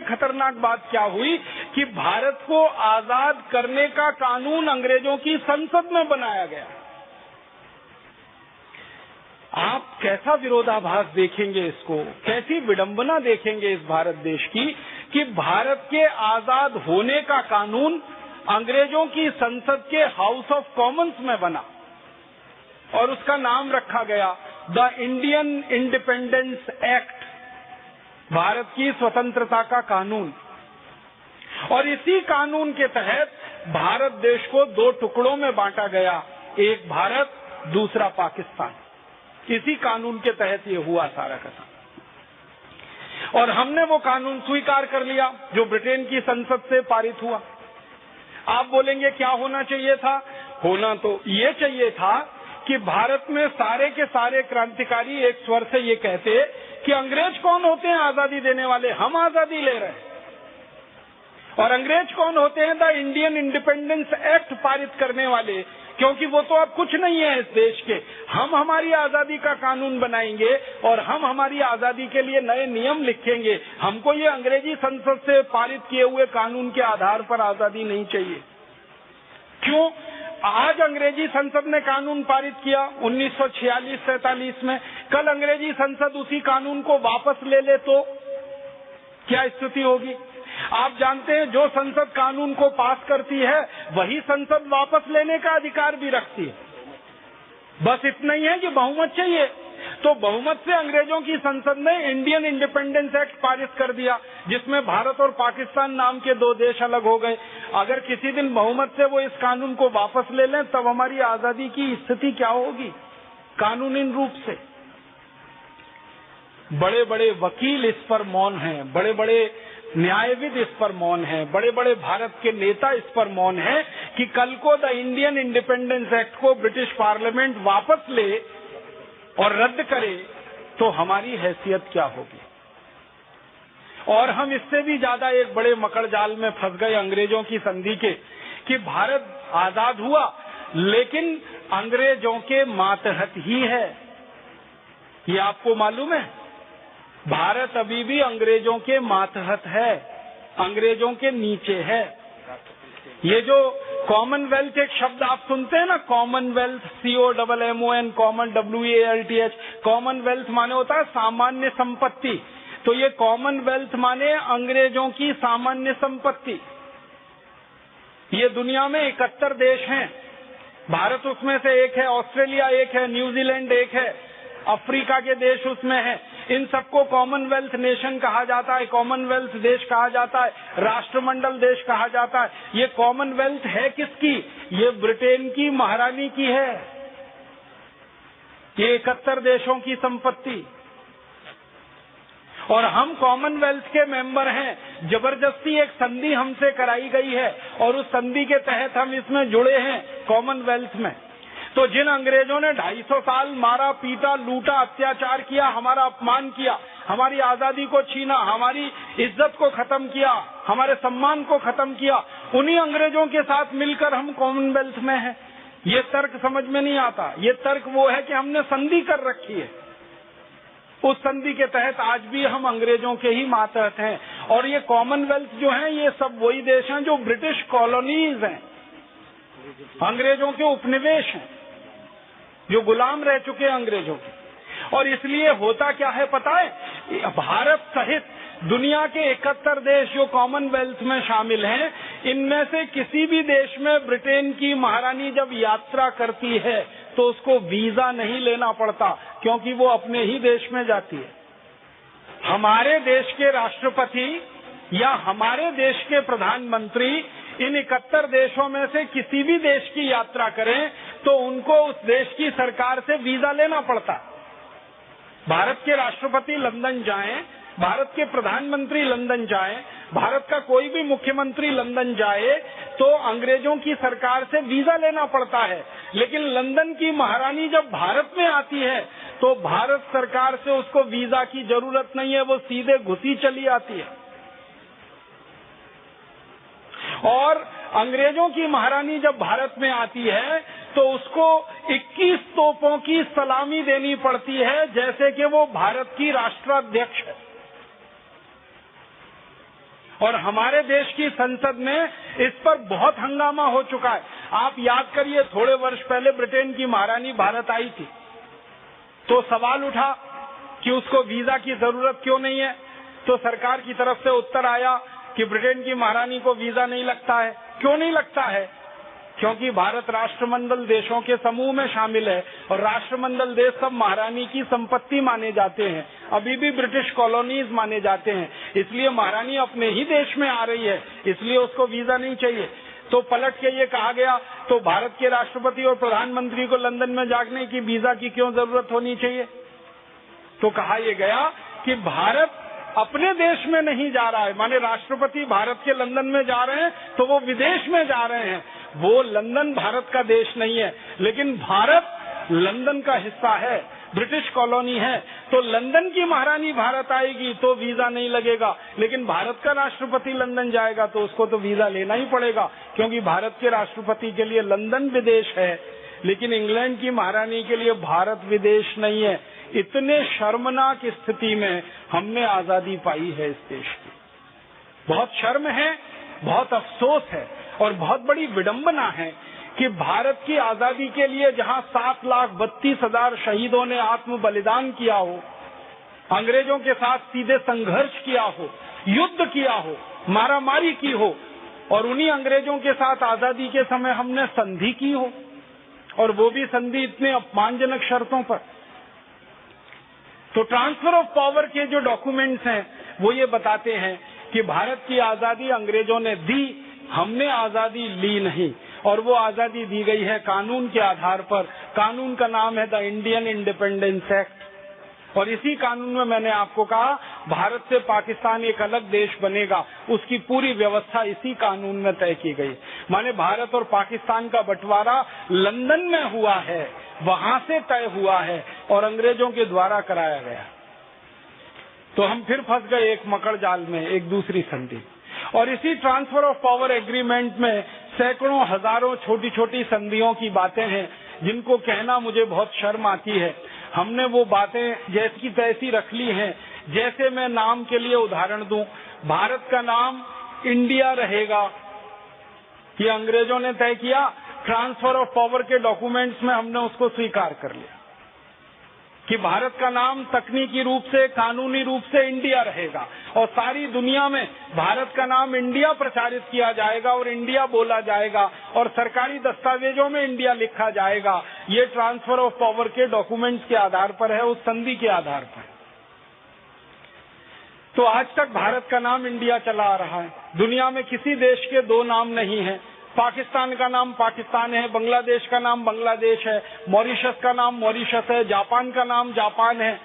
खतरनाक बात क्या हुई कि भारत को आजाद करने का कानून अंग्रेजों की संसद में बनाया गया। आप कैसा विरोधाभास देखेंगे इसको, कैसी विडंबना देखेंगे इस भारत देश की कि भारत के आजाद होने का कानून अंग्रेजों की संसद के हाउस ऑफ कॉमन्स में बना और उसका नाम रखा गया the Indian independence act, Bharat की स्वतंत्रता का कानून। और इसी कानून के तहत भारत देश को दो टुकड़ों में बांटा गया, एक भारत दूसरा पाकिस्तान। इसी कानून के तहत ये हुआ सारा का सारा। और हमने वो कानून स्वीकार कर लिया जो ब्रिटेन की संसद से पारित हुआ। आप बोलेंगे क्या होना चाहिए था? होना तो ये चाहिए था कि भारत में सारे के सारे क्रांतिकारी एक स्वर से ये कहते कि अंग्रेज कौन होते हैं आजादी देने वाले, हम आजादी ले रहे हैं। और अंग्रेज कौन होते हैं? द इंडियन इंडिपेंडेंस एक्ट पारित करने वाले, क्योंकि वो तो अब कुछ नहीं है इस देश के। हम हमारी आजादी का कानून बनाएंगे और हम हमारी आजादी के लिए नए नियम लिखेंगे। हमको ये अंग्रेजी संसद से पारित किए हुए कानून के आधार पर आजादी नहीं चाहिए। क्यों? आज अंग्रेजी संसद ने कानून पारित किया 1946-47 में, कल अंग्रेजी संसद उसी कानून को वापस ले ले तो क्या स्थिति होगी? आप जानते हैं जो संसद कानून को पास करती है वही संसद वापस लेने का अधिकार भी रखती है। बस इतना ही है कि बहुमत चाहिए। तो बहुमत से अंग्रेजों की संसद ने इंडियन इंडिपेंडेंस एक्ट पारित कर दिया, जिसमें भारत और पाकिस्तान नाम के दो देश अलग हो गए। अगर किसी दिन बहुमत से वो इस कानून को वापस ले लें तब हमारी आजादी की स्थिति क्या होगी कानूनी रूप से? बड़े बड़े वकील इस पर मौन हैं, बड़े बड़े न्यायविद इस पर मौन है, बड़े बड़े भारत के नेता इस पर मौन है कि कल को द इंडियन इंडिपेंडेंस एक्ट को ब्रिटिश पार्लियामेंट वापस ले और रद्द करे तो हमारी हैसियत क्या होगी। और हम इससे भी ज्यादा एक बड़े मकड़जाल में फंस गए अंग्रेजों की संधि के कि भारत आजाद हुआ लेकिन अंग्रेजों के मातहत ही है। ये आपको मालूम है? भारत अभी भी अंग्रेजों के मातहत है, अंग्रेजों के नीचे है। ये जो कॉमनवेल्थ एक शब्द आप सुनते हैं ना, Commonwealth, COMMON, common WALTH, Commonwealth माने होता है सामान्य संपत्ति। तो ये कॉमनवेल्थ माने अंग्रेजों की सामान्य संपत्ति। ये दुनिया में 71 देश हैं, भारत उसमें से एक है, ऑस्ट्रेलिया एक है, न्यूजीलैंड एक है, अफ्रीका के देश उसमें है। इन सबको कॉमनवेल्थ नेशन कहा जाता है, कॉमनवेल्थ देश कहा जाता है, राष्ट्रमंडल देश कहा जाता है। ये कॉमनवेल्थ है किसकी? ये ब्रिटेन की महारानी की है। ये 71 देशों की संपत्ति। और हम कॉमनवेल्थ के मेंबर हैं। जबरदस्ती एक संधि हमसे कराई गई है और उस संधि के तहत हम इसमें जुड़े हैं कॉमनवेल्थ में। तो जिन अंग्रेजों ने 250 साल मारा, पीटा, लूटा, अत्याचार किया, हमारा अपमान किया, हमारी आजादी को छीना, हमारी इज्जत को खत्म किया, हमारे सम्मान को खत्म किया, उन्हीं अंग्रेजों के साथ मिलकर हम कॉमनवेल्थ में हैं। ये तर्क समझ में नहीं आता। ये तर्क वो है कि हमने संधि कर रखी है, उस संधि के तहत आज भी हम अंग्रेजों के ही मातहत हैं। और ये कॉमनवेल्थ जो है ये सब वही देश हैं जो ब्रिटिश कॉलोनीज हैं, अंग्रेजों के उपनिवेश हैं, जो गुलाम रह चुके हैं अंग्रेजों के। और इसलिए होता क्या है पता है? भारत सहित दुनिया के 71 देश जो कॉमनवेल्थ में शामिल हैं, इनमें से किसी भी देश में ब्रिटेन की महारानी जब यात्रा करती है तो उसको वीजा नहीं लेना पड़ता, क्योंकि वो अपने ही देश में जाती है। हमारे देश के राष्ट्रपति या हमारे देश के प्रधानमंत्री इन 71 देशों में से किसी भी देश की यात्रा करें तो उनको उस देश की सरकार से वीजा लेना पड़ता। भारत के राष्ट्रपति लंदन जाएं, भारत के प्रधानमंत्री लंदन जाएं, भारत का कोई भी मुख्यमंत्री लंदन जाए तो अंग्रेजों की सरकार से वीजा लेना पड़ता है। लेकिन लंदन की महारानी जब भारत में आती है तो भारत सरकार से उसको वीजा की जरूरत नहीं है, वो सीधे घुसी चली आती है। और अंग्रेजों की महारानी जब भारत में आती है तो उसको 21 तोपों की सलामी देनी पड़ती है, जैसे कि वो भारत की राष्ट्राध्यक्ष है। और हमारे देश की संसद में इस पर बहुत हंगामा हो चुका है। आप याद करिए, थोड़े वर्ष पहले ब्रिटेन की महारानी भारत आई थी, तो सवाल उठा कि उसको वीजा की जरूरत क्यों नहीं है। तो सरकार की तरफ से उत्तर आया कि ब्रिटेन की महारानी को वीजा नहीं लगता है। क्यों नहीं लगता है? क्योंकि भारत राष्ट्रमंडल देशों के समूह में शामिल है और राष्ट्रमंडल देश सब महारानी की संपत्ति माने जाते हैं, अभी भी ब्रिटिश कॉलोनीज माने जाते हैं। इसलिए महारानी अपने ही देश में आ रही है, इसलिए उसको वीजा नहीं चाहिए। तो पलट के ये कहा गया, तो भारत के राष्ट्रपति और प्रधानमंत्री को लंदन में जाने की वीजा की क्यों जरूरत होनी चाहिए? तो कहा यह गया कि भारत अपने देश में नहीं जा रहा है, माने राष्ट्रपति भारत के लंदन में जा रहे हैं तो वो विदेश में जा रहे हैं। वो लंदन भारत का देश नहीं है, लेकिन भारत लंदन का हिस्सा है, ब्रिटिश कॉलोनी है। तो लंदन की महारानी भारत आएगी तो वीजा नहीं लगेगा, लेकिन भारत का राष्ट्रपति लंदन जाएगा तो उसको तो वीजा लेना ही पड़ेगा, क्योंकि भारत के राष्ट्रपति के लिए लंदन विदेश है, लेकिन इंग्लैंड की महारानी के लिए भारत विदेश नहीं है। इतने शर्मनाक स्थिति में हमने आजादी पाई है इस देश की। बहुत शर्म है, बहुत अफसोस है और बहुत बड़ी विडंबना है कि भारत की आजादी के लिए जहां 7,32,000 शहीदों ने आत्म बलिदान किया हो, अंग्रेजों के साथ सीधे संघर्ष किया हो, युद्ध किया हो, मारामारी की हो, और उन्हीं अंग्रेजों के साथ आजादी के समय हमने संधि की हो, और वो भी संधि इतने अपमानजनक शर्तों पर। तो ट्रांसफर ऑफ पावर के जो डॉक्यूमेंट्स हैं वो ये बताते हैं कि भारत की आजादी अंग्रेजों ने दी, हमने आजादी ली नहीं, और वो आजादी दी गई है कानून के आधार पर। कानून का नाम है द इंडियन इंडिपेंडेंस एक्ट, और इसी कानून में मैंने आपको कहा भारत से पाकिस्तान एक अलग देश बनेगा, उसकी पूरी व्यवस्था इसी कानून में तय की गई। माने भारत और पाकिस्तान का बंटवारा लंदन में हुआ है, वहां से तय हुआ है और अंग्रेजों के द्वारा कराया गया। तो हम फिर फंस गए एक मकड़ जाल में, एक दूसरी संधि। और इसी ट्रांसफर ऑफ पावर एग्रीमेंट में सैकड़ों हजारों छोटी छोटी संधियों की बातें हैं जिनको कहना मुझे बहुत शर्म आती है। हमने वो बातें जैसी तैसी रख ली हैं। जैसे मैं नाम के लिए उदाहरण दूं, भारत का नाम इंडिया रहेगा, ये अंग्रेजों ने तय किया, ट्रांसफर ऑफ पावर के डॉक्यूमेंट्स में हमने उसको स्वीकार कर लिया कि भारत का नाम तकनीकी रूप से, कानूनी रूप से इंडिया रहेगा, और सारी दुनिया में भारत का नाम इंडिया प्रचारित किया जाएगा और इंडिया बोला जाएगा, और सरकारी दस्तावेजों में इंडिया लिखा जाएगा। ये ट्रांसफर ऑफ पावर के डॉक्यूमेंट्स के आधार पर है, उस संधि के आधार पर। तो आज तक भारत का नाम इंडिया चला आ रहा है। दुनिया में किसी देश के दो नाम नहीं है। पाकिस्तान का नाम पाकिस्तान है, बांग्लादेश का नाम बांग्लादेश है, मॉरिशस का नाम मॉरिशस है, जापान का नाम जापान है,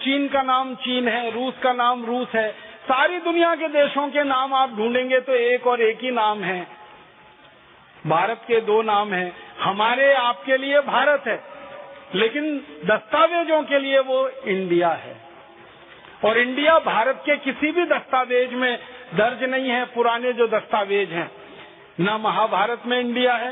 चीन का नाम चीन है, रूस का नाम रूस है। सारी दुनिया के देशों के नाम आप ढूंढेंगे तो एक और एक ही नाम है। भारत के दो नाम हैं। हमारे आपके लिए भारत है, लेकिन दस्तावेजों के लिए वो इंडिया है, और इंडिया भारत के किसी भी दस्तावेज में दर्ज नहीं है। पुराने जो दस्तावेज हैं, न महाभारत में इंडिया है,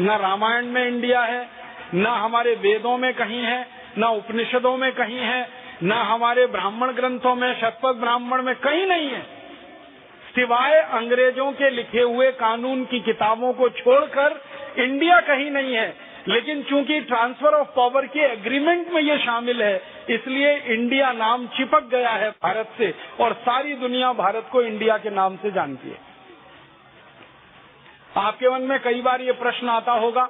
न रामायण में इंडिया है, न हमारे वेदों में कहीं है, न उपनिषदों में कहीं है, न हमारे ब्राह्मण ग्रंथों में, शतपथ ब्राह्मण में कहीं नहीं है, सिवाय अंग्रेजों के लिखे हुए कानून की किताबों को छोड़कर इंडिया कहीं नहीं है। लेकिन चूंकि ट्रांसफर ऑफ पावर के एग्रीमेंट में ये शामिल है, इसलिए इंडिया नाम चिपक गया है भारत से, और सारी दुनिया भारत को इंडिया के नाम से जानती है। आपके मन में कई बार ये प्रश्न आता होगा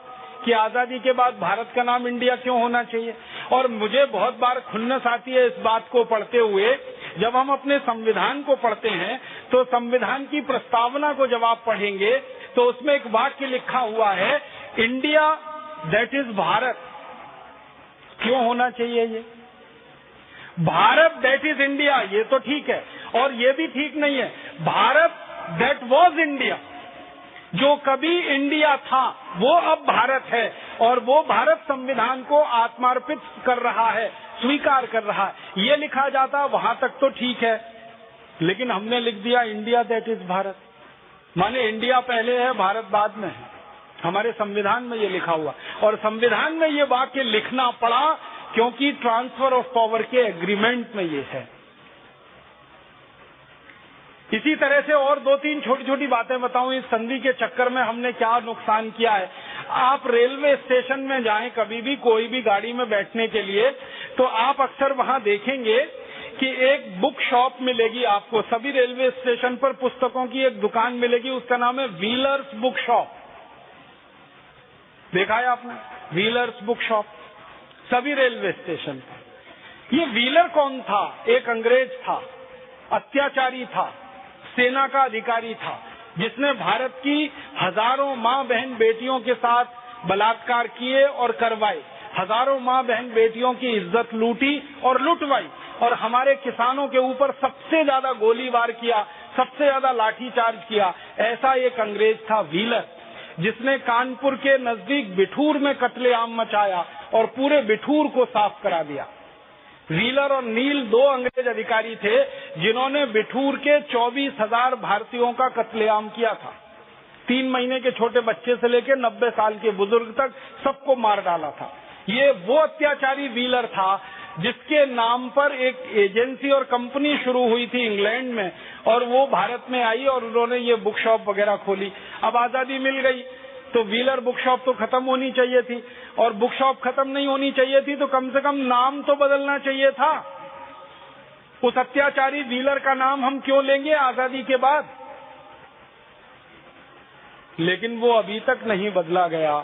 कि आजादी के बाद भारत का नाम इंडिया क्यों होना चाहिए, और मुझे बहुत बार खुन्नस आती है इस बात को पढ़ते हुए। जब हम अपने संविधान को पढ़ते हैं तो संविधान की प्रस्तावना को जब आप पढ़ेंगे तो उसमें एक वाक्य लिखा हुआ है, इंडिया दैट इज भारत। क्यों होना चाहिए ये? भारत दैट इज इंडिया, ये तो ठीक है, और ये भी ठीक नहीं है, भारत दैट वॉज इंडिया, जो कभी इंडिया था वो अब भारत है, और वो भारत संविधान को आत्मार्पित कर रहा है, स्वीकार कर रहा है। ये लिखा जाता वहां तक तो ठीक है, लेकिन हमने लिख दिया इंडिया दैट इज भारत, माने इंडिया पहले है, भारत बाद में है। हमारे संविधान में ये लिखा हुआ, और संविधान में ये वाक्य लिखना पड़ा क्योंकि ट्रांसफर ऑफ पावर के एग्रीमेंट में ये है। इसी तरह से और 2-3 छोटी छोटी बातें बताऊं, इस संधि के चक्कर में हमने क्या नुकसान किया है। आप रेलवे स्टेशन में जाएं कभी भी, कोई भी गाड़ी में बैठने के लिए, तो आप अक्सर वहां देखेंगे कि एक बुक शॉप मिलेगी आपको। सभी रेलवे स्टेशन पर पुस्तकों की एक दुकान मिलेगी, उसका नाम है व्हीलर्स बुक शॉप। देखा है आपने? व्हीलर्स बुक शॉप सभी रेलवे स्टेशन पर। ये व्हीलर कौन था? एक अंग्रेज था, अत्याचारी था, सेना का अधिकारी था, जिसने भारत की हजारों माँ बहन बेटियों के साथ बलात्कार किए और करवाए, हजारों माँ बहन बेटियों की इज्जत लूटी और लुटवाई, और हमारे किसानों के ऊपर सबसे ज्यादा गोलीबार किया, सबसे ज्यादा लाठीचार्ज किया। ऐसा एक अंग्रेज था व्हीलर, जिसने कानपुर के नजदीक बिठूर में कत्लेआम मचाया और पूरे बिठूर को साफ करा दिया। व्हीलर और नील 2 अंग्रेज अधिकारी थे जिन्होंने बिठूर के 24,000 भारतीयों का कत्लेआम किया था। 3 महीने के छोटे बच्चे से लेकर 90 साल के बुजुर्ग तक सबको मार डाला था। ये वो अत्याचारी व्हीलर था जिसके नाम पर एक एजेंसी और कंपनी शुरू हुई थी इंग्लैंड में, और वो भारत में आई और उन्होंने ये बुक शॉप वगैरह खोली। अब आजादी मिल गई तो व्हीलर बुक शॉप तो खत्म होनी चाहिए थी, और बुक शॉप खत्म नहीं होनी चाहिए थी तो कम से कम नाम तो बदलना चाहिए था। उस अत्याचारी व्हीलर का नाम हम क्यों लेंगे आजादी के बाद? लेकिन वो अभी तक नहीं बदला गया,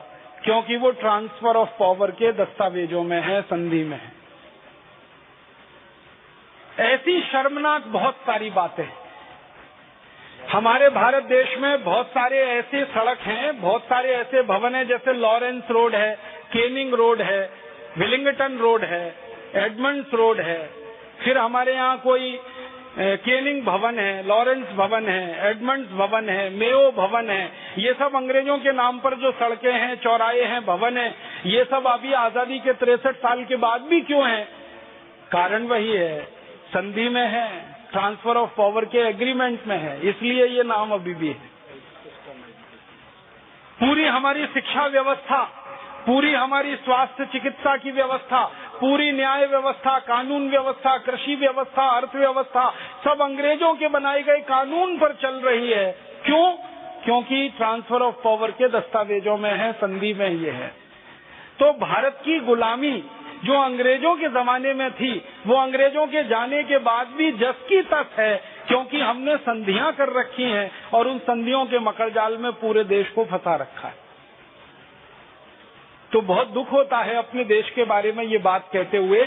क्योंकि वो ट्रांसफर ऑफ पावर के दस्तावेजों में है, संधि में है। ऐसी शर्मनाक बहुत सारी बातें। हमारे भारत देश में बहुत सारे ऐसे सड़क हैं, बहुत सारे ऐसे भवन हैं, जैसे लॉरेंस रोड है, केनिंग रोड है, विलिंगटन रोड है, एडमंड्स रोड है, फिर हमारे यहाँ कोई केनिंग भवन है, लॉरेंस भवन है, एडमंड्स भवन है, मेयो भवन है। ये सब अंग्रेजों के नाम पर जो सड़कें हैं, चौराहे हैं, भवन है, ये सब अभी आजादी के 63 साल के बाद भी क्यों है? कारण वही है, संधि में है, ट्रांसफर ऑफ पावर के एग्रीमेंट में है, इसलिए ये नाम अभी भी है। पूरी हमारी शिक्षा व्यवस्था, पूरी हमारी स्वास्थ्य चिकित्सा की व्यवस्था, पूरी न्याय व्यवस्था, कानून व्यवस्था, कृषि व्यवस्था, अर्थव्यवस्था सब अंग्रेजों के बनाए गए कानून पर चल रही है। क्यों? क्योंकि ट्रांसफर ऑफ पावर के दस्तावेजों में है, संधि में ये है। तो भारत की गुलामी जो अंग्रेजों के जमाने में थी, वो अंग्रेजों के जाने के बाद भी जस की तस है, क्योंकि हमने संधियां कर रखी हैं और उन संधियों के मकड़जाल में पूरे देश को फंसा रखा है। तो बहुत दुख होता है अपने देश के बारे में ये बात कहते हुए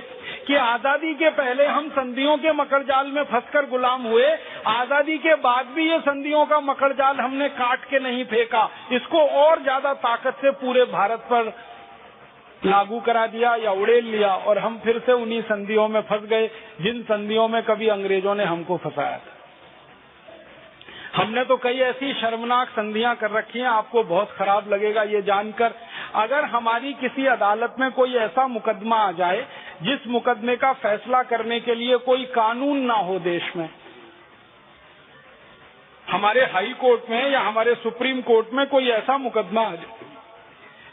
कि आजादी के पहले हम संधियों के मकड़जाल में फंसकर गुलाम हुए, आजादी के बाद भी ये संधियों का मकड़जाल हमने काट के नहीं फेंका, इसको और ज्यादा ताकत से पूरे भारत पर लागू करा दिया या उड़ेल लिया, और हम फिर से उन्हीं संधियों में फंस गए जिन संधियों में कभी अंग्रेजों ने हमको फंसाया था। हमने तो कई ऐसी शर्मनाक संधियां कर रखी हैं, आपको बहुत खराब लगेगा ये जानकर। अगर हमारी किसी अदालत में कोई ऐसा मुकदमा आ जाए जिस मुकदमे का फैसला करने के लिए कोई कानून ना हो देश में, हमारे हाई कोर्ट में या हमारे सुप्रीम कोर्ट में कोई ऐसा मुकदमा आ जाए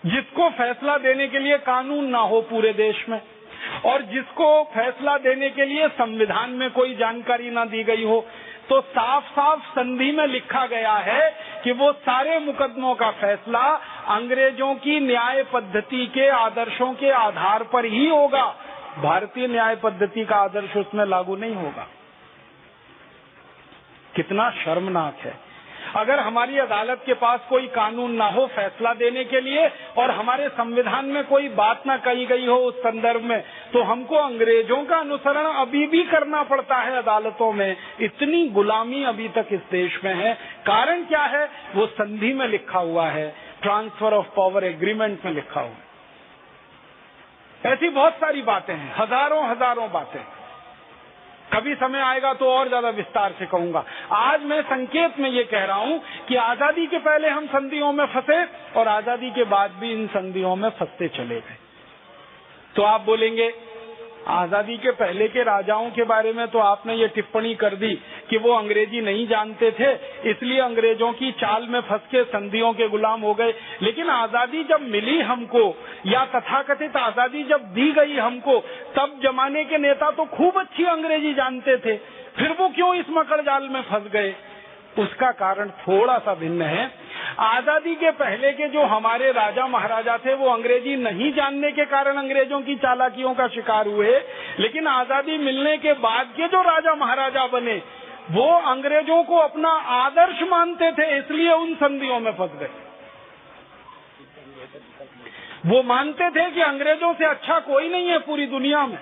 जिसको फैसला देने के लिए कानून ना हो पूरे देश में, और जिसको फैसला देने के लिए संविधान में कोई जानकारी ना दी गई हो, तो साफ साफ संधि में लिखा गया है कि वो सारे मुकदमों का फैसला अंग्रेजों की न्याय पद्धति के आदर्शों के आधार पर ही होगा। भारतीय न्याय पद्धति का आदर्श उसमें लागू नहीं होगा। कितना शर्मनाक है। अगर हमारी अदालत के पास कोई कानून ना हो फैसला देने के लिए, और हमारे संविधान में कोई बात ना कही गई हो उस संदर्भ में, तो हमको अंग्रेजों का अनुसरण अभी भी करना पड़ता है अदालतों में। इतनी गुलामी अभी तक इस देश में है। कारण क्या है? वो संधि में लिखा हुआ है, ट्रांसफर ऑफ पावर एग्रीमेंट में लिखा हुआ है। ऐसी बहुत सारी बातें हैं, हजारों बातें। कभी समय आएगा तो और ज्यादा विस्तार से कहूंगा। आज मैं संकेत में ये कह रहा हूं कि आजादी के पहले हम संधियों में फंसे और आजादी के बाद भी इन संधियों में फंसते चले गए। तो आप बोलेंगे आजादी के पहले के राजाओं के बारे में तो आपने ये टिप्पणी कर दी कि वो अंग्रेजी नहीं जानते थे, इसलिए अंग्रेजों की चाल में फंस के संधियों के गुलाम हो गए। लेकिन आजादी जब मिली हमको, या तथाकथित आजादी जब दी गई हमको, तब जमाने के नेता तो खूब अच्छी अंग्रेजी जानते थे। फिर वो क्यों इस मकड़ जाल में फंस गए? उसका कारण थोड़ा सा भिन्न है। आजादी के पहले के जो हमारे राजा महाराजा थे वो अंग्रेजी नहीं जानने के कारण अंग्रेजों की चालाकियों का शिकार हुए, लेकिन आजादी मिलने के बाद के जो राजा महाराजा बने वो अंग्रेजों को अपना आदर्श मानते थे, इसलिए उन संधियों में फंस गए। वो मानते थे कि अंग्रेजों से अच्छा कोई नहीं है पूरी दुनिया में।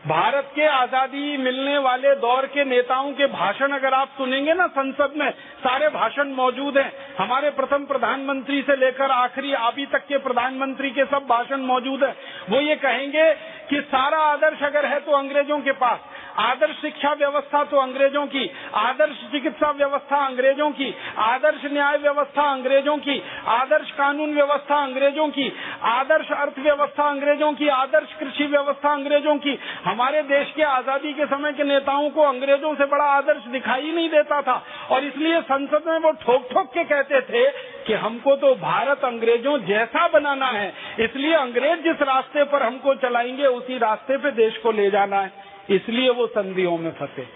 भारत के आजादी मिलने वाले दौर के नेताओं के भाषण अगर आप सुनेंगे ना, संसद में सारे भाषण मौजूद हैं। हमारे प्रथम प्रधानमंत्री से लेकर आखिरी अभी तक के प्रधानमंत्री के सब भाषण मौजूद है। वो ये कहेंगे कि सारा आदर्श अगर है तो अंग्रेजों के पास, आदर्श शिक्षा व्यवस्था तो अंग्रेजों की, आदर्श चिकित्सा व्यवस्था अंग्रेजों की, आदर्श न्याय व्यवस्था अंग्रेजों की, आदर्श कानून व्यवस्था अंग्रेजों की, आदर्श अर्थव्यवस्था अंग्रेजों की, आदर्श कृषि व्यवस्था अंग्रेजों की। हमारे देश के आजादी के समय के नेताओं को अंग्रेजों से बड़ा आदर्श दिखाई नहीं देता था, और इसलिए संसद में वो ठोक ठोक के कहते थे कि हमको तो भारत अंग्रेजों जैसा बनाना है, इसलिए अंग्रेज जिस रास्ते पर हमको चलाएंगे उसी रास्ते पे देश को ले जाना है। इसलिए वो संधियों में फंसे।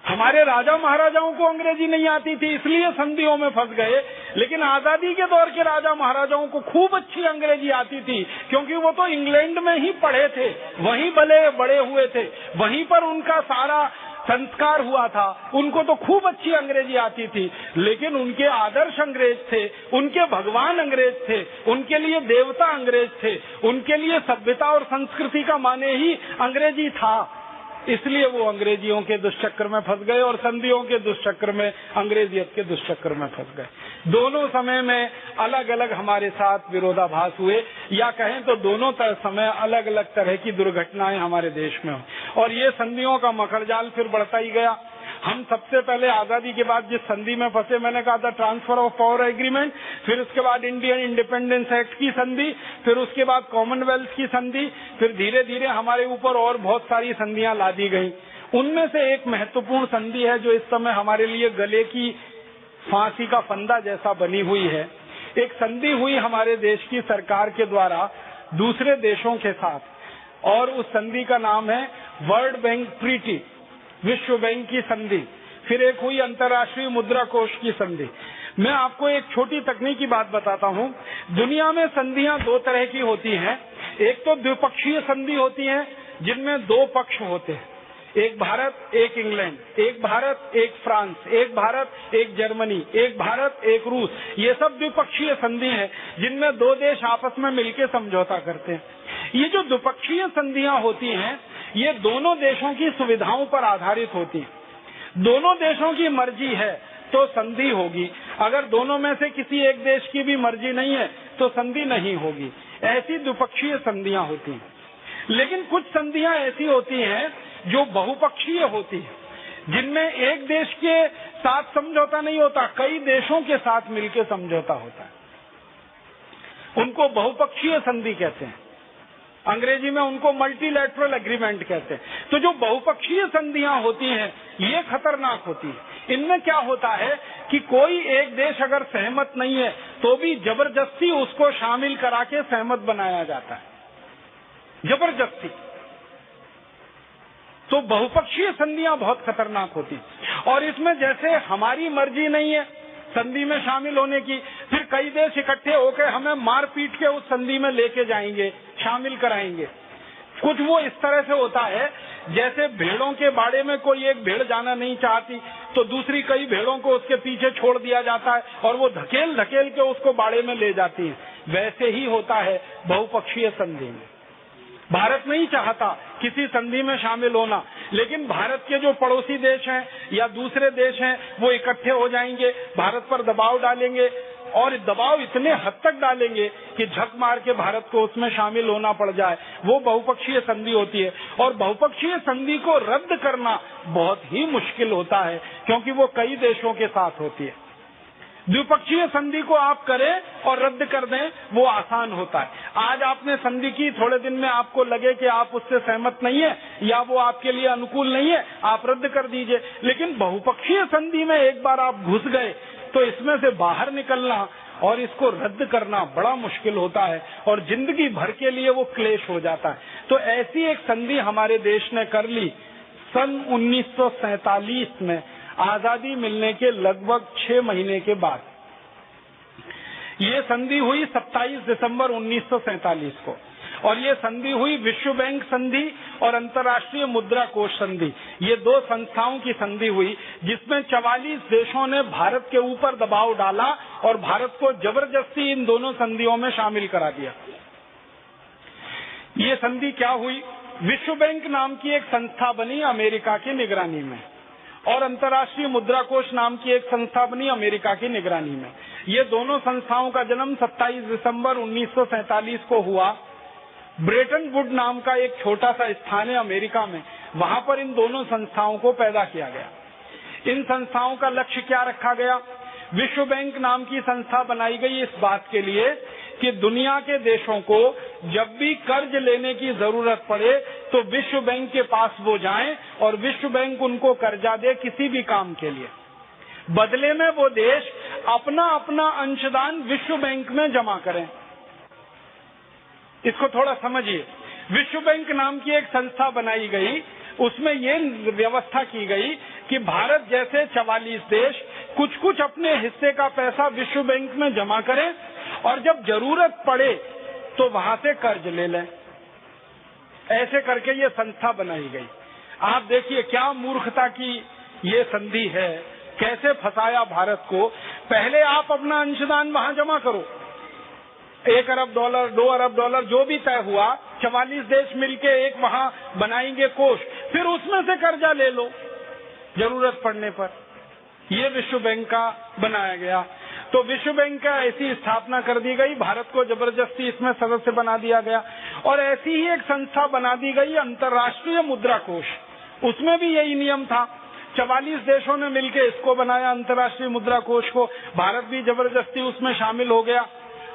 हमारे राजा महाराजाओं को अंग्रेजी नहीं आती थी, इसलिए संधियों में फंस गए। लेकिन आजादी के दौर के राजा महाराजाओं को खूब अच्छी अंग्रेजी आती थी, क्योंकि वो तो इंग्लैंड में ही पढ़े थे, वहीं बड़े हुए थे, वहीं पर उनका सारा संस्कार हुआ था। उनको तो खूब अच्छी अंग्रेजी आती थी, लेकिन उनके आदर्श अंग्रेज थे, उनके भगवान अंग्रेज थे, उनके लिए देवता अंग्रेज थे, उनके लिए सभ्यता और संस्कृति का माने ही अंग्रेजी था। इसलिए वो अंग्रेजियों के दुष्चक्र में फंस गए और संधियों के दुष्चक्र में, अंग्रेजियत के दुष्चक्र में फंस गए। दोनों समय में अलग अलग हमारे साथ विरोधाभास हुए, या कहें तो दोनों समय अलग अलग तरह की दुर्घटनाएं हमारे देश में हुई, और ये संधियों का मकड़जाल फिर बढ़ता ही गया। हम सबसे पहले आजादी के बाद जिस संधि में फंसे, मैंने कहा था ट्रांसफर ऑफ पावर एग्रीमेंट, फिर उसके बाद इंडियन इंडिपेंडेंस एक्ट की संधि, फिर उसके बाद कॉमनवेल्थ की संधि, फिर धीरे धीरे हमारे ऊपर और बहुत सारी संधियां ला दी गई। उनमें से एक महत्वपूर्ण संधि है जो इस समय हमारे लिए गले की फांसी का फंदा जैसा बनी हुई है। एक संधि हुई हमारे देश की सरकार के द्वारा दूसरे देशों के साथ, और उस संधि का नाम है वर्ल्ड बैंक ट्रीटी, विश्व बैंक की संधि। फिर एक हुई अंतर्राष्ट्रीय मुद्रा कोष की संधि। मैं आपको एक छोटी तकनीकी बात बताता हूँ। दुनिया में संधियां दो तरह की होती हैं। एक तो द्विपक्षीय संधि होती है जिनमें दो पक्ष होते हैं, एक भारत एक इंग्लैंड, एक भारत एक फ्रांस, एक भारत एक जर्मनी, एक भारत एक रूस। ये सब द्विपक्षीय संधि है जिनमें दो देश आपस में मिलकर समझौता करते हैं। ये जो द्विपक्षीय संधियां होती हैं ये दोनों देशों की सुविधाओं पर आधारित होती है। दोनों देशों की मर्जी है तो संधि होगी, अगर दोनों में से किसी एक देश की भी मर्जी नहीं है तो संधि नहीं होगी। ऐसी द्विपक्षीय संधियां होती हैं। लेकिन कुछ संधियां ऐसी होती हैं जो बहुपक्षीय होती है, जिनमें एक देश के साथ समझौता नहीं होता, कई देशों के साथ मिलकर समझौता होता है। उनको बहुपक्षीय संधि कहते हैं, अंग्रेजी में उनको मल्टीलैटरल एग्रीमेंट कहते हैं। तो जो बहुपक्षीय संधियां होती हैं ये खतरनाक होती है। इनमें क्या होता है कि कोई एक देश अगर सहमत नहीं है तो भी जबरदस्ती उसको शामिल करा के सहमत बनाया जाता है, जबरदस्ती। तो बहुपक्षीय संधियां बहुत खतरनाक होती हैं। और इसमें जैसे हमारी मर्जी नहीं है संधि में शामिल होने की, फिर कई देश इकट्ठे होकर हमें मार पीट के उस संधि में लेके जाएंगे, शामिल कराएंगे। कुछ वो इस तरह से होता है जैसे भेड़ों के बाड़े में कोई एक भेड़ जाना नहीं चाहती तो दूसरी कई भेड़ों को उसके पीछे छोड़ दिया जाता है और वो धकेल धकेल के उसको बाड़े में ले जाती है। वैसे ही होता है बहुपक्षीय संधि में। भारत नहीं चाहता किसी संधि में शामिल होना, लेकिन भारत के जो पड़ोसी देश हैं या दूसरे देश हैं वो इकट्ठे हो जाएंगे, भारत पर दबाव डालेंगे, और दबाव इतने हद तक डालेंगे कि झक मार के भारत को उसमें शामिल होना पड़ जाए। वो बहुपक्षीय संधि होती है। और बहुपक्षीय संधि को रद्द करना बहुत ही मुश्किल होता है क्योंकि वो कई देशों के साथ होती है। द्विपक्षीय संधि को आप करें और रद्द कर दें वो आसान होता है। आज आपने संधि की, थोड़े दिन में आपको लगे कि आप उससे सहमत नहीं है या वो आपके लिए अनुकूल नहीं है, आप रद्द कर दीजिए। लेकिन बहुपक्षीय संधि में एक बार आप घुस गए तो इसमें से बाहर निकलना और इसको रद्द करना बड़ा मुश्किल होता है और जिंदगी भर के लिए वो क्लेश हो जाता है। तो ऐसी एक संधि हमारे देश ने कर ली सन 1947 में आजादी मिलने के लगभग 6 महीने के बाद ये संधि हुई 27 दिसंबर 1947 को, और ये संधि हुई विश्व बैंक संधि और अंतर्राष्ट्रीय मुद्रा कोष संधि, ये 2 संस्थाओं की संधि हुई, जिसमें 44 देशों ने भारत के ऊपर दबाव डाला और भारत को जबरदस्ती इन दोनों संधियों में शामिल करा दिया। ये संधि क्या हुई? विश्व बैंक नाम की एक संस्था बनी अमेरिका की निगरानी में, और अंतर्राष्ट्रीय मुद्रा कोष नाम की एक संस्था बनी अमेरिका की निगरानी में। ये दोनों संस्थाओं का जन्म 27 दिसंबर 1947 को हुआ। ब्रेटन वुड नाम का एक छोटा सा स्थान है अमेरिका में, वहां पर इन दोनों संस्थाओं को पैदा किया गया। इन संस्थाओं का लक्ष्य क्या रखा गया? विश्व बैंक नाम की संस्था बनाई गई इस बात के लिए कि दुनिया के देशों को जब भी कर्ज लेने की जरूरत पड़े तो विश्व बैंक के पास वो जाएं और विश्व बैंक उनको कर्जा दे किसी भी काम के लिए। बदले में वो देश अपना अपना अंशदान विश्व बैंक में जमा करें। इसको थोड़ा समझिए। विश्व बैंक नाम की एक संस्था बनाई गई, उसमें ये व्यवस्था की गई कि भारत जैसे 44 देश कुछ कुछ अपने हिस्से का पैसा विश्व बैंक में जमा करें और जब जरूरत पड़े तो वहां से कर्ज ले लें। ऐसे करके ये संस्था बनाई गई। आप देखिए क्या मूर्खता की ये संधि है, कैसे फंसाया भारत को। पहले आप अपना अंशदान वहां जमा करो, $1 अरब, $2 अरब जो भी तय हुआ, 44 देश मिलके एक वहां बनाएंगे कोष, फिर उसमें से कर्जा ले लो जरूरत पड़ने पर। ये विश्व बैंक का बनाया गया। तो विश्व बैंक का ऐसी स्थापना कर दी गई, भारत को जबरदस्ती इसमें सदस्य बना दिया गया। और ऐसी ही एक संस्था बना दी गई अंतर्राष्ट्रीय मुद्रा कोष, उसमें भी यही नियम था। 44 देशों ने मिलकर इसको बनाया अंतर्राष्ट्रीय मुद्रा कोष को, भारत भी जबरदस्ती उसमें शामिल हो गया।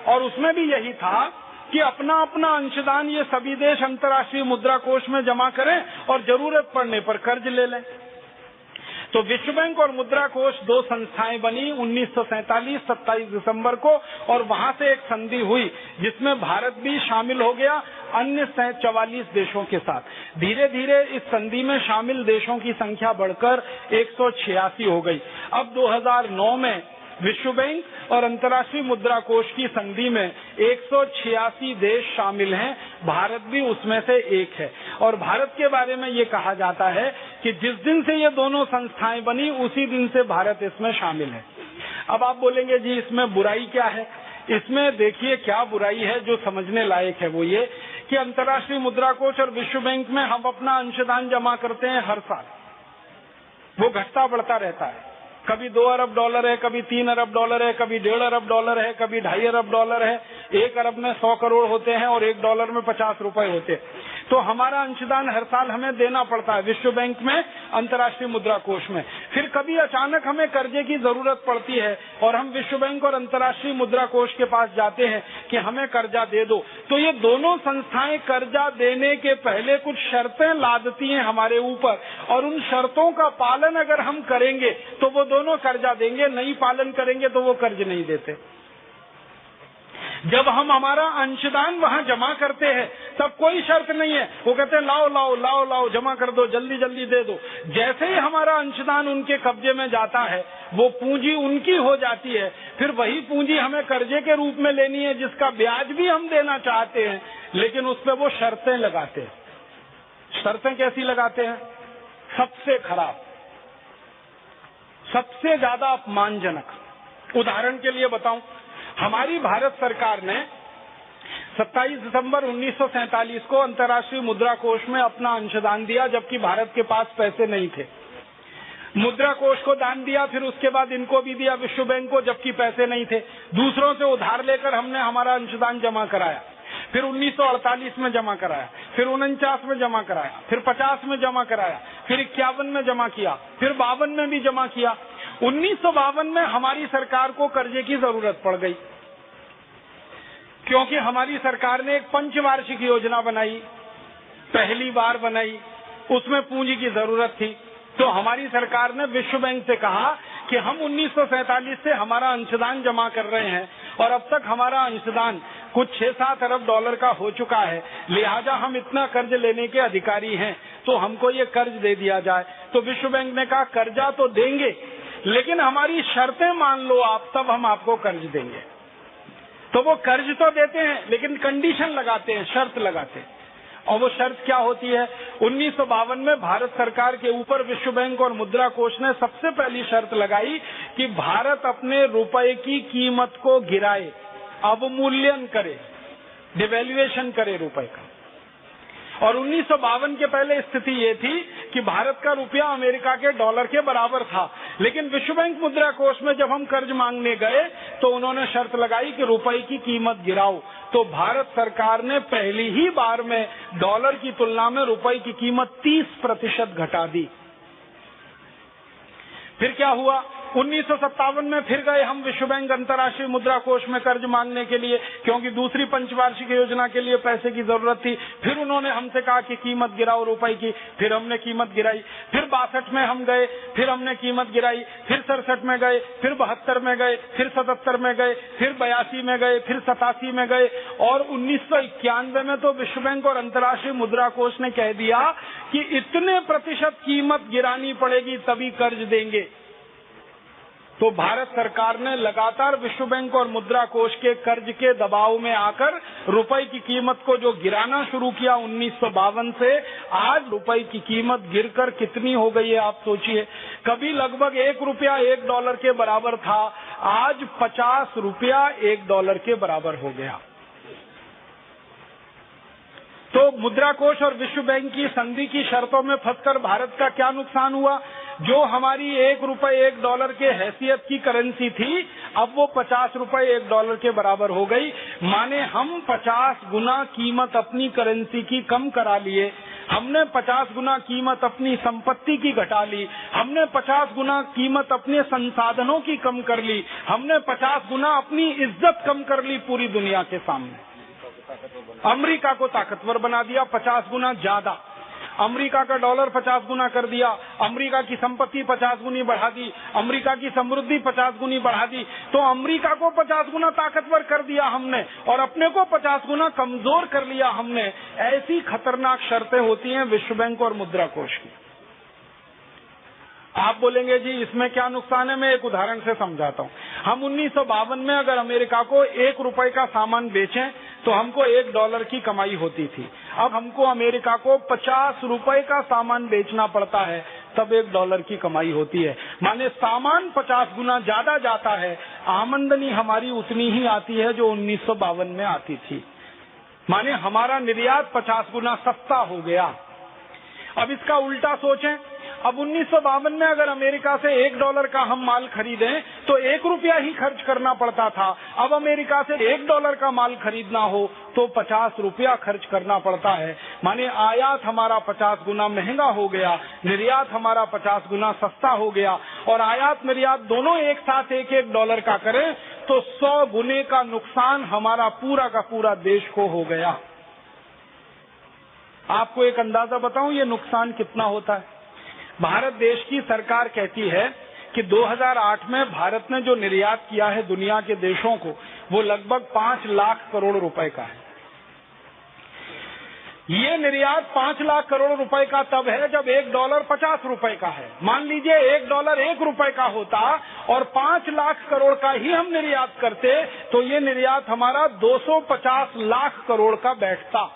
और उसमें भी यही था कि अपना अपना अंशदान ये सभी देश अंतर्राष्ट्रीय मुद्रा कोष में जमा करें और जरूरत पड़ने पर कर्ज ले लें। तो विश्व बैंक और मुद्रा कोष 2 संस्थाएं बनी 1947 27 दिसंबर को, और वहां से एक संधि हुई जिसमें भारत भी शामिल हो गया अन्य 44 देशों के साथ। धीरे धीरे इस संधि में शामिल देशों की संख्या बढ़कर 186 हो गई। अब 2009 में विश्व बैंक और अंतर्राष्ट्रीय मुद्रा कोष की संधि में 186 देश शामिल हैं, भारत भी उसमें से एक है। और भारत के बारे में ये कहा जाता है कि जिस दिन से ये दोनों संस्थाएं बनी उसी दिन से भारत इसमें शामिल है। अब आप बोलेंगे जी इसमें बुराई क्या है? इसमें देखिए क्या बुराई है जो समझने लायक है। वो ये कि अंतर्राष्ट्रीय मुद्रा कोष और विश्व बैंक में हम अपना अंशदान जमा करते हैं हर साल, वो घटता बढ़ता रहता है। कभी $2 अरब है, कभी $3 अरब है, कभी $1.5 अरब है, कभी $2.5 अरब है। 1 अरब में 100 करोड़ होते हैं और $1 में 50 रुपए होते हैं। तो हमारा अंशदान हर साल हमें देना पड़ता है विश्व बैंक में, अंतर्राष्ट्रीय मुद्रा कोष में। फिर कभी अचानक हमें कर्जे की जरूरत पड़ती है और हम विश्व बैंक और अंतर्राष्ट्रीय मुद्रा कोष के पास जाते हैं कि हमें कर्जा दे दो। तो ये दोनों संस्थाएं कर्जा देने के पहले कुछ शर्तें लादती हैं हमारे ऊपर, और उन शर्तों का पालन अगर हम करेंगे तो वो दोनों कर्जा देंगे, नहीं पालन करेंगे तो वो कर्ज नहीं देते। जब हम हमारा अंशदान वहां जमा करते हैं तब कोई शर्त नहीं है, वो कहते हैं लाओ लाओ लाओ लाओ जमा कर दो, जल्दी जल्दी दे दो। जैसे ही हमारा अंशदान उनके कब्जे में जाता है वो पूंजी उनकी हो जाती है, फिर वही पूंजी हमें कर्जे के रूप में लेनी है जिसका ब्याज भी हम देना चाहते हैं, लेकिन उस पर वो शर्तें लगाते हैं। शर्तें कैसी लगाते हैं? सबसे खराब, सबसे ज्यादा अपमानजनक। उदाहरण के लिए बताऊं, हमारी भारत सरकार ने 27 दिसंबर 1947 को अंतर्राष्ट्रीय मुद्रा कोष में अपना अंशदान दिया, जबकि भारत के पास पैसे नहीं थे। मुद्रा कोष को दान दिया, फिर उसके बाद इनको भी दिया विश्व बैंक को, जबकि पैसे नहीं थे। दूसरों से उधार लेकर हमने हमारा अंशदान जमा कराया, फिर 1948 में जमा कराया, फिर 49 में जमा कराया, फिर 50 में जमा कराया, फिर 51 में जमा किया, फिर 52 में भी जमा किया। 1952 में हमारी सरकार को कर्जे की जरूरत पड़ गई, क्योंकि हमारी सरकार ने एक पंचवार्षिक योजना बनाई, पहली बार बनाई, उसमें पूंजी की जरूरत थी। तो हमारी सरकार ने विश्व बैंक से कहा कि हम 1947 से हमारा अंशदान जमा कर रहे हैं और अब तक हमारा अंशदान कुछ $6-7 अरब का हो चुका है, लिहाजा हम इतना कर्ज लेने के अधिकारी हैं। तो हमको ये कर्ज दे दिया जाए। तो विश्व बैंक ने कहा कर्जा तो देंगे, लेकिन हमारी शर्तें मान लो आप, तब हम आपको कर्ज देंगे। तो वो कर्ज तो देते हैं, लेकिन कंडीशन लगाते हैं, शर्त लगाते हैं। और वो शर्त क्या होती है? 1952 में भारत सरकार के ऊपर विश्व बैंक और मुद्रा कोष ने सबसे पहली शर्त लगाई कि भारत अपने रुपए की कीमत को गिराए, अवमूल्यन करे, डिवैल्यूएशन करे रुपए का। और 1952 के पहले स्थिति ये थी कि भारत का रुपया अमेरिका के डॉलर के बराबर था, लेकिन विश्व बैंक मुद्रा कोष में जब हम कर्ज मांगने गए तो उन्होंने शर्त लगाई कि रुपए की कीमत गिराओ। तो भारत सरकार ने पहली ही बार में डॉलर की तुलना में रुपए की कीमत 30% घटा दी। फिर क्या हुआ? 1957 में फिर गए हम विश्व बैंक अंतर्राष्ट्रीय मुद्रा कोष में कर्ज मांगने के लिए, क्योंकि दूसरी पंचवार्षिक योजना के लिए पैसे की जरूरत थी। फिर उन्होंने हमसे कहा कि कीमत गिराओ रुपए की, फिर हमने कीमत गिराई। फिर 62 में हम गए, फिर हमने कीमत गिराई। फिर 67 में गए, फिर 72 में गए, फिर 77 में गए, फिर 82 में गए, फिर 87 में गए। और 1991 में तो विश्व बैंक और अंतर्राष्ट्रीय मुद्रा कोष ने कह दिया कि इतने प्रतिशत कीमत गिरानी पड़ेगी तभी कर्ज देंगे। तो भारत सरकार ने लगातार विश्व बैंक और मुद्रा कोष के कर्ज के दबाव में आकर रुपए की कीमत को जो गिराना शुरू किया 1952 से, आज रुपए की कीमत गिरकर कितनी हो गई है आप सोचिए। कभी लगभग $1 के बराबर था, आज $50 $1 के बराबर हो गया। तो मुद्रा कोष और विश्व बैंक की संधि की शर्तों में फंसकर भारत का क्या नुकसान हुआ? जो हमारी $1 के हैसियत की करेंसी थी, अब वो $50 $1 के बराबर हो गई। माने हम 50 गुना कीमत अपनी करेंसी की कम करा लिए, हमने 50 गुना कीमत अपनी संपत्ति की घटा ली, हमने 50 गुना कीमत अपने संसाधनों की कम कर ली, हमने 50 गुना अपनी इज्जत कम कर ली पूरी दुनिया के सामने। अमेरिका को ताकतवर बना दिया 50 गुना ज्यादा, अमेरिका का डॉलर 50 गुना कर दिया, अमेरिका की संपत्ति 50 गुनी बढ़ा दी, अमेरिका की समृद्धि 50 गुनी बढ़ा दी। तो अमेरिका को 50 गुना ताकतवर कर दिया हमने और अपने को 50 गुना कमजोर कर लिया हमने। ऐसी खतरनाक शर्तें होती हैं विश्व बैंक और मुद्रा कोष की। आप बोलेंगे जी इसमें क्या नुकसान है? मैं एक उदाहरण से समझाता हूँ। हम 1952 में अगर अमेरिका को $1 का सामान बेचें तो हमको $1 की कमाई होती थी। अब हमको अमेरिका को $50 का सामान बेचना पड़ता है, तब $1 की कमाई होती है। माने सामान 50 गुना ज्यादा जाता है, आमदनी हमारी उतनी ही आती है जो 1952 में आती थी। माने हमारा निर्यात 50 गुना सस्ता हो गया। अब इसका उल्टा सोचें, अब 1952 में अगर अमेरिका से $1 का हम माल खरीदें तो ₹1 ही खर्च करना पड़ता था। अब अमेरिका से $1 का माल खरीदना हो तो ₹50 खर्च करना पड़ता है। माने आयात हमारा 50 गुना महंगा हो गया, निर्यात हमारा 50 गुना सस्ता हो गया। और आयात निर्यात दोनों एक साथ $1 का करें तो 100 गुने का नुकसान हमारा पूरा का पूरा देश को हो गया। आपको एक अंदाजा बताऊं ये नुकसान कितना होता है? भारत देश की सरकार कहती है कि 2008 में भारत ने जो निर्यात किया है दुनिया के देशों को, वो लगभग 5 लाख करोड़ रुपए का है। ये निर्यात 5 लाख करोड़ रुपए का तब है जब $1 $50 का है। मान लीजिए $1 $1 का होता और 5 लाख करोड़ का ही हम निर्यात करते तो ये निर्यात हमारा 250 लाख करोड़ का बैठता।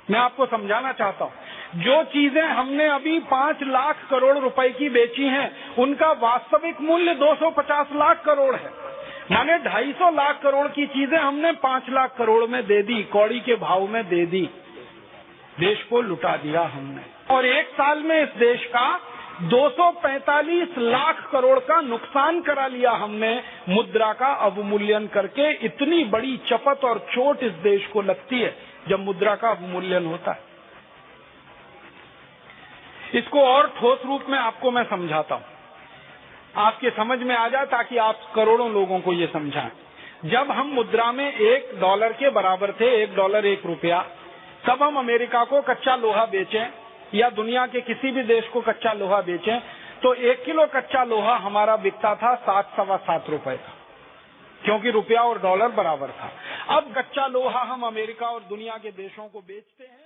मैं आपको समझाना चाहता हूँ, जो चीजें हमने अभी 5 लाख करोड़ रुपए की बेची हैं, उनका वास्तविक मूल्य 250 लाख करोड़ है। माने 250 लाख करोड़ की चीजें हमने 5 लाख करोड़ में दे दी, कौड़ी के भाव में दे दी, देश को लुटा दिया हमने। और एक साल में इस देश का 245 लाख करोड़ का नुकसान करा लिया हमने मुद्रा का अवमूल्यन करके। इतनी बड़ी चपत और चोट इस देश को लगती है जब मुद्रा का अवमूल्यन होता है। इसको और ठोस रूप में आपको मैं समझाता हूँ, आपके समझ में आ जाए ताकि आप करोड़ों लोगों को ये समझाएं। जब हम मुद्रा में $1 के बराबर थे, $1 $1, तब हम अमेरिका को कच्चा लोहा बेचें या दुनिया के किसी भी देश को कच्चा लोहा बेचें तो 1 किलो कच्चा लोहा हमारा बिकता था 7 सवा 7 रुपए का, क्योंकि रुपया और डॉलर बराबर था। अब कच्चा लोहा हम अमेरिका और दुनिया के देशों को बेचते हैं।